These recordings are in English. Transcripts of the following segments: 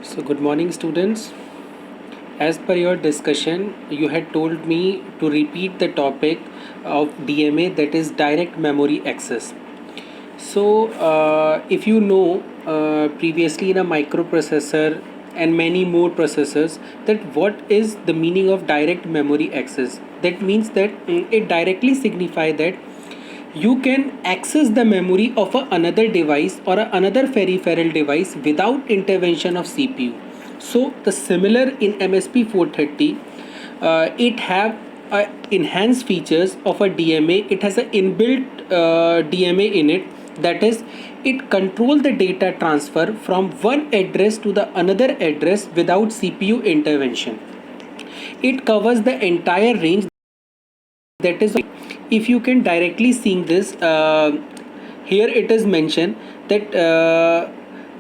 So, good morning, students. As per your discussion, you had told me to repeat the topic of DMA, that is direct memory access. So, if you know previously in a microprocessor and many more processors, that what is the meaning of direct memory access? That means that it directly signify that you can access the memory of another device or another peripheral device without intervention of CPU. So the similar in MSP 430, it have enhanced features of a DMA. It has an inbuilt DMA in it, that is, it control the data transfer from one address to the another address without CPU intervention. It covers the entire range, that is, if you can directly see this, here it is mentioned that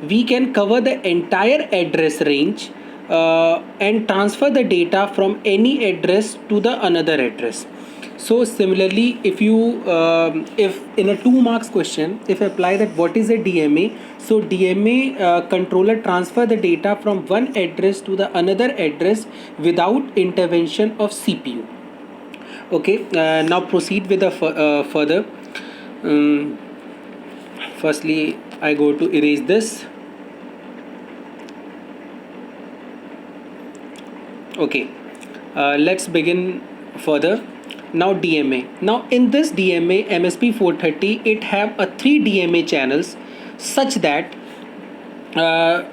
we can cover the entire address range and transfer the data from any address to the another address. So similarly, if you if in a 2 marks question, if I apply that what is a DMA, so DMA controller transfer the data from one address to the another address without intervention of CPU. Okay, now proceed with the further. um, Firstly, I go to erase this. Okay, let's begin further. Now DMA. Now in this DMA MSP 430, it have a 3 DMA channels, such that uh,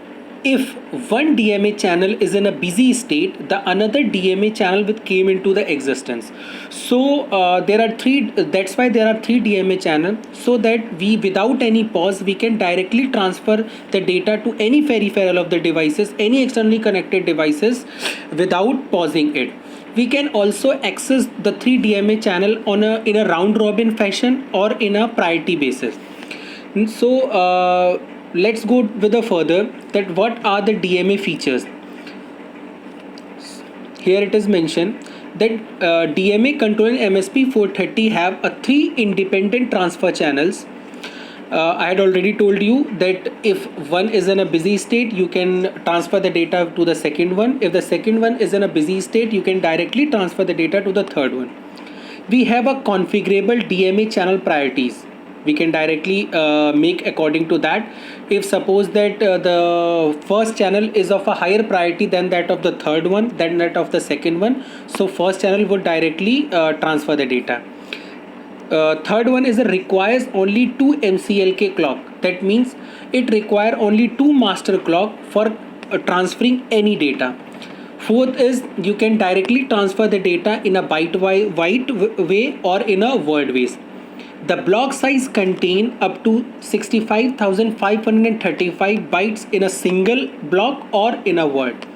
if one DMA channel is in a busy state, the another DMA channel will came into the existence. So there are three. That's why there are 3 DMA channel, so that we without any pause we can directly transfer the data to any peripheral of the devices, any externally connected devices, without pausing it. We can also access the 3 DMA channel on a in a round robin fashion or in a priority basis. So let's go with the further, that what are the DMA features. Here it is mentioned that DMA controlling MSP 430 have a 3 independent transfer channels. I had already told you that if one is in a busy state, you can transfer the data to the second one. If the second one is in a busy state, you can directly transfer the data to the third one. We have a configurable DMA channel priorities. We can directly make according to that. If suppose that the first channel is of a higher priority than that of the third one, than that of the second one, so first channel would directly transfer the data. Third one is requires only 2 MCLK clock. That means it require only 2 master clock for transferring any data. Fourth is you can directly transfer the data in a byte way or in a word ways. The block size contain up to 65,535 bytes in a single block or in a word.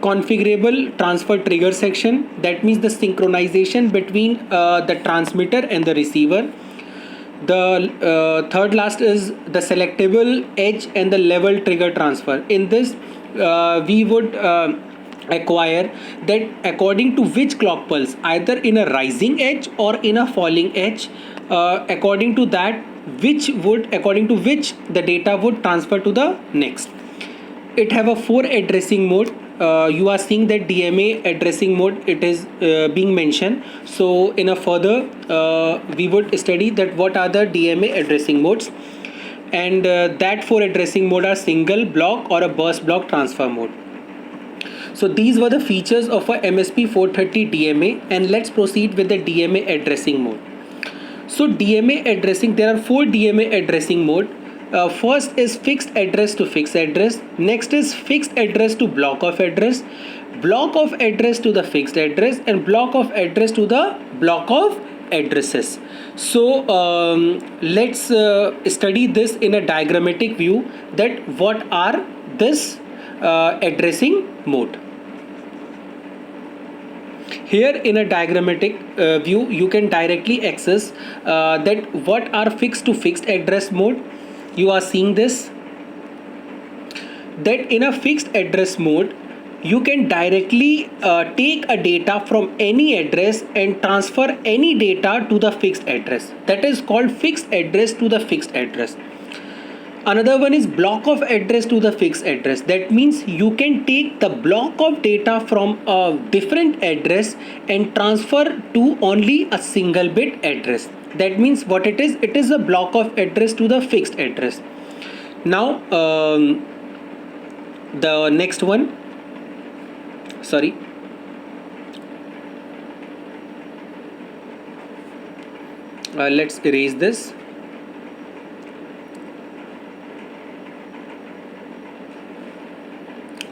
Configurable transfer trigger section, that means the synchronization between the transmitter and the receiver. The third last is the selectable edge and the level trigger transfer. In this we would acquire that according to which clock pulse, either in a rising edge or in a falling edge, according to that, according to which the data would transfer to the next. It have a 4 addressing mode. You are seeing that DMA addressing mode, it is being mentioned. So in a further we would study that what are the DMA addressing modes, and that 4 addressing mode are single block or a burst block transfer mode. So these were the features of a MSP 430 DMA, and let's proceed with the DMA addressing mode. So DMA addressing, there are 4 DMA addressing mode. First is fixed address to fixed address. Next is fixed address to block of address to the fixed address, and block of address to the block of addresses. So let's study this in a diagrammatic view, that what are this addressing mode. Here in a diagrammatic view, you can directly access that what are fixed to fixed address mode. You are seeing this, that in a fixed address mode you can directly take a data from any address and transfer any data to the fixed address. That is called fixed address to the fixed address. Another one is block of address to the fixed address. That means you can take the block of data from a different address and transfer to only a single bit address. That means what it is? It is a block of address to the fixed address. Now, the next one, sorry. Let's erase this.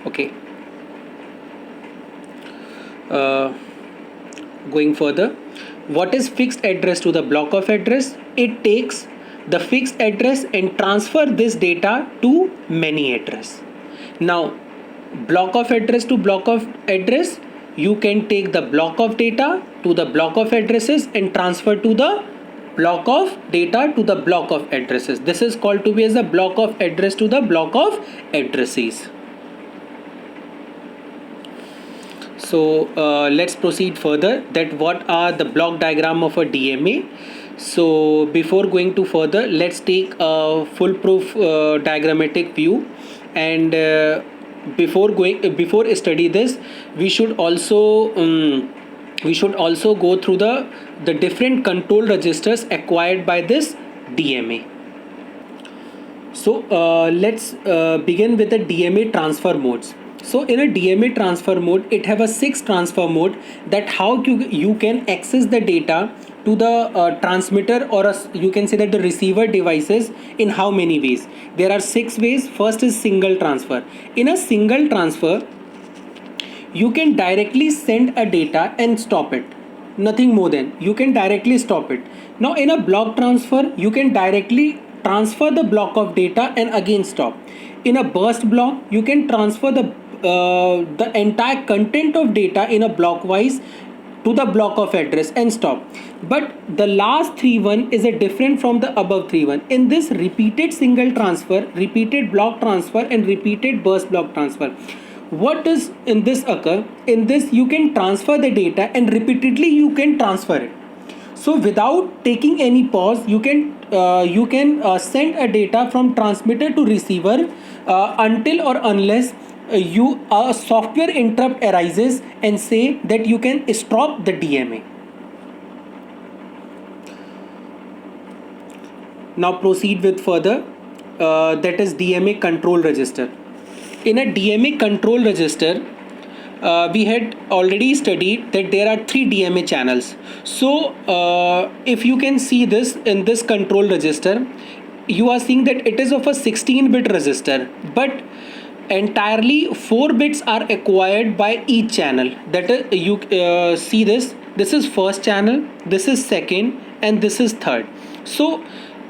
Okay. Going further, what is fixed address to the block of address? It takes the fixed address and transfer this data to many address. Now, block of address to block of address, you can take the block of data to the block of addresses and transfer to the block of data to the block of addresses. This is called to be as a block of address to the block of addresses. So let's proceed further, that what are the block diagram of a DMA. So before going to further, let's take a foolproof diagrammatic view, and before study this, we should also go through the different control registers acquired by this DMA. So let's begin with the DMA transfer modes. So in a DMA transfer mode, it have a 6 transfer mode, that how you can access the data to the transmitter, or you can say that the receiver devices, in how many ways. There are 6 ways. First is single transfer. In a single transfer, you can directly send a data and stop it. Nothing more than you can directly stop it. Now in a block transfer, you can directly transfer the block of data and again stop. In a burst block, you can transfer the entire content of data in a block wise to the block of address and stop. But the last 3 is a different from the above 3 in this repeated single transfer, repeated block transfer, and repeated burst block transfer. What does in this occur? In this, you can transfer the data and repeatedly you can transfer it. So without taking any pause, you can send a data from transmitter to receiver until or unless a software interrupt arises and say that you can stop the DMA. Now proceed with further, that is DMA control register. In a DMA control register, we had already studied that there are 3 DMA channels. So if you can see this in this control register, you are seeing that it is of a 16-bit register, but entirely 4 bits are acquired by each channel. That is, you see this is first channel, this is second, and this is third. So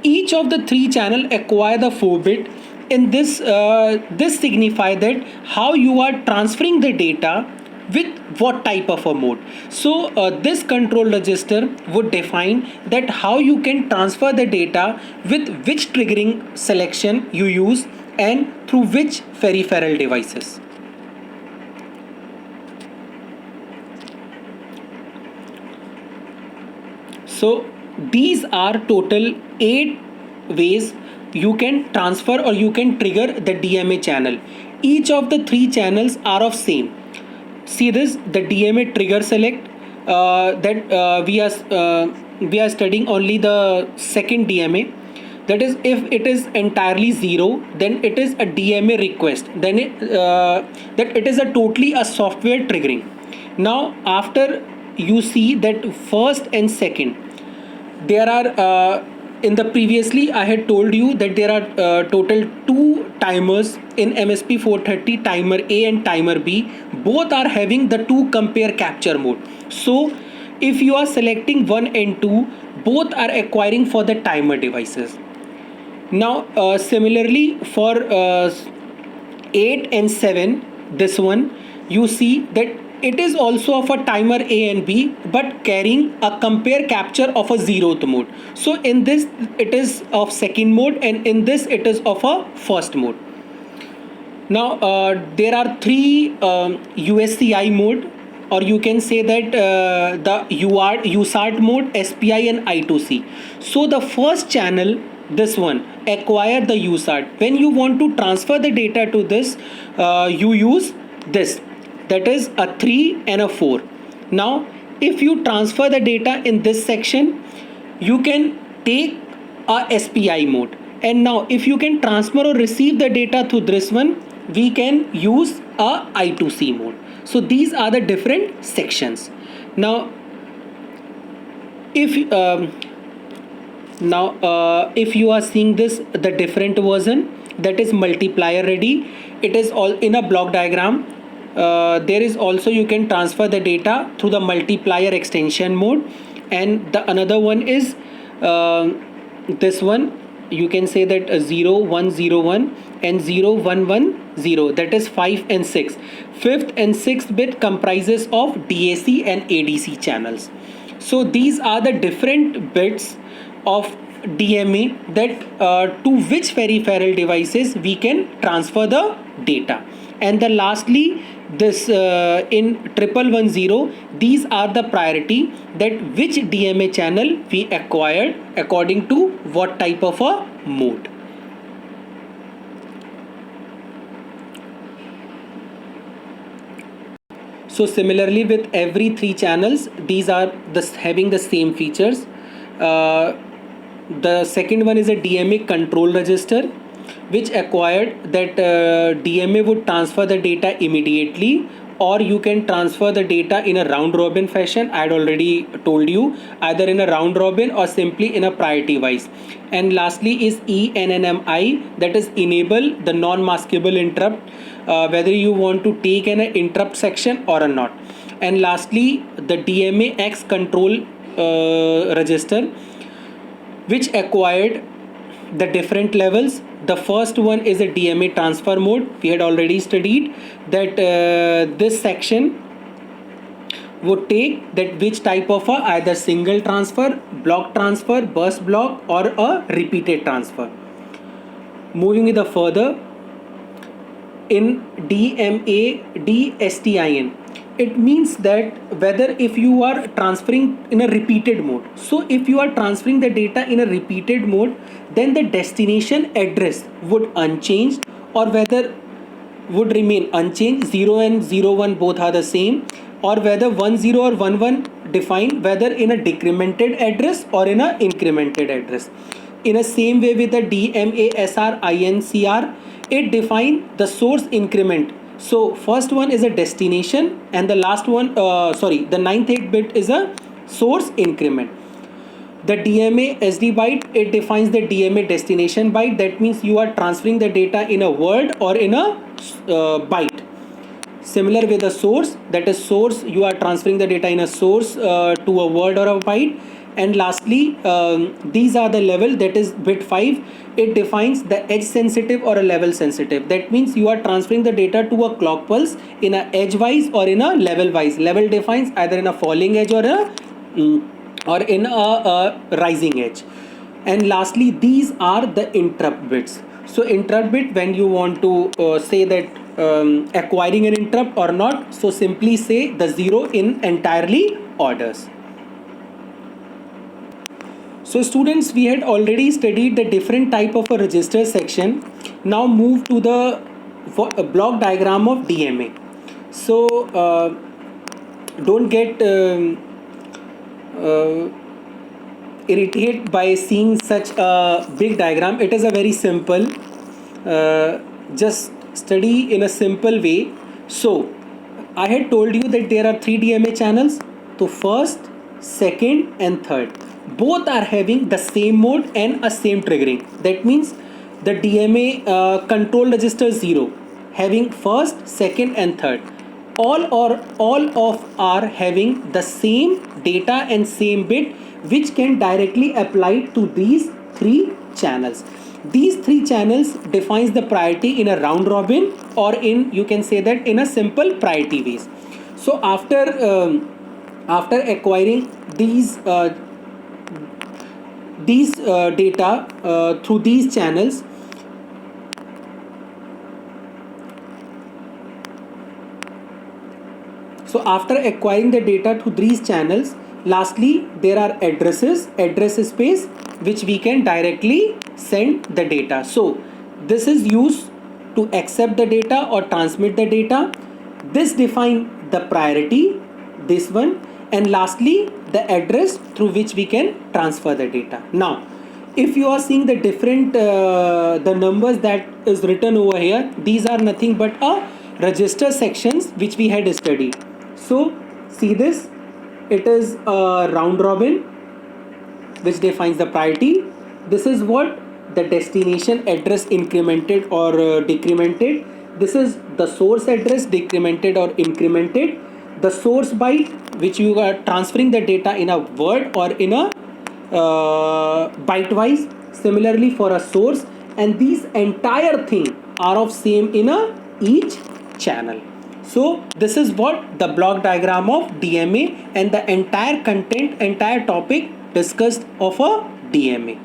each of the 3 channel acquire the 4-bit. In this this signify that how you are transferring the data with what type of a mode. So this control register would define that how you can transfer the data with which triggering selection you use and through which peripheral devices. So these are total 8 ways you can transfer or you can trigger the DMA channel. Each of the 3 channels are of same. See this, the DMA trigger select, we are studying only the second DMA. That is, if it is entirely 0, then it is a DMA request. Then that it is a totally a software triggering. Now after you see that first and second, there are in the previously I had told you that there are total 2 timers in MSP 430, timer A and timer B. Both are having the 2 compare capture mode. So if you are selecting 1 and 2, both are acquiring for the timer devices. Now similarly for 8 and 7, this one, you see that it is also of a timer A and B, but carrying a compare capture of a 0th mode. So in this it is of second mode, and in this it is of a first mode. Now there are 3 USCI mode, or you can say that the UART mode, SPI and I2C. So the first channel this one, acquire the USART. When you want to transfer the data to this, you use this, that is a 3 and a 4. Now if you transfer the data in this section, you can take a SPI mode, and now if you can transfer or receive the data through this one, we can use a I2C mode. So these are the different sections. Now if if you are seeing this, the different version, that is multiplier ready, it is all in a block diagram. There is also, you can transfer the data through the multiplier extension mode, and the another one is this one, you can say that 0 1 0 1 and 0 1 1 0, that is 5 and 6. Fifth and sixth bit comprises of DAC and ADC channels. So these are the different bits of DMA that to which peripheral devices we can transfer the data. And the lastly, this in 1110, these are the priority that which DMA channel we acquired according to what type of a mode. So similarly with every three channels, these are having the same features. The second one is a DMA control register, which acquired that DMA would transfer the data immediately, or you can transfer the data in a round robin fashion. I had already told you, either in a round robin or simply in a priority wise. And lastly is ENNMI, that is enable the non-maskable interrupt, whether you want to take an interrupt section or not. And lastly, the DMA X control register, which acquired the different levels. The first one is a DMA transfer mode. We had already studied that this section would take that which type of a either single transfer, block transfer, burst block, or a repeated transfer. Moving with the further, in DMA DSTIN, it means that whether if you are transferring in a repeated mode. So if you are transferring the data in a repeated mode, then the destination address would unchanged, or whether would remain unchanged. 0 and 01 both are the same, or whether 10 or 11 define whether in a decremented address or in a incremented address. In a same way with the DMA SR it define the source increment. So first one is a destination, and the last one the 9th 8 bit is a source increment. The DMA SD byte, it defines the DMA destination byte. That means you are transferring the data in a word or in a byte. Similar with the source, that is source, you are transferring the data in a source to a word or a byte. And lastly, these are the level, that is bit 5. It defines the edge sensitive or a level sensitive. That means you are transferring the data to a clock pulse in a edge wise or in a level wise. Level defines either in a falling edge or in a rising edge. And lastly, these are the interrupt bits. So interrupt bit, when you want to say that acquiring an interrupt or not, so simply say the 0 in entirely orders. So students, we had already studied the different type of a register section. Now move to the block diagram of DMA. So don't get irritated by seeing such a big diagram. It is a very simple, just study in a simple way. So I had told you that there are 3 DMA channels. So first, second and third, both are having the same mode and a same triggering. That means the DMA control register 0 having first, second and third, all of are having the same data and same bit, which can directly apply to these 3 channels. These 3 channels defines the priority in a round robin, or in, you can say that, in a simple priority ways. So after acquiring these data through these channels, so after acquiring the data through these channels, lastly there are addresses, address space, which we can directly send the data. So this is used to accept the data or transmit the data. This define the priority, this one, and lastly the address through which we can transfer the data. Now if you are seeing the different the numbers that is written over here, these are nothing but a register sections which we had studied. So see this, it is a round robin which defines the priority. This is what the destination address incremented or decremented. This is the source address decremented or incremented. The source byte which you are transferring the data in a word or in a byte wise. Similarly for a source, and these entire thing are of same in a each channel. So this is what the block diagram of DMA and the entire content, entire topic discussed of a DMA.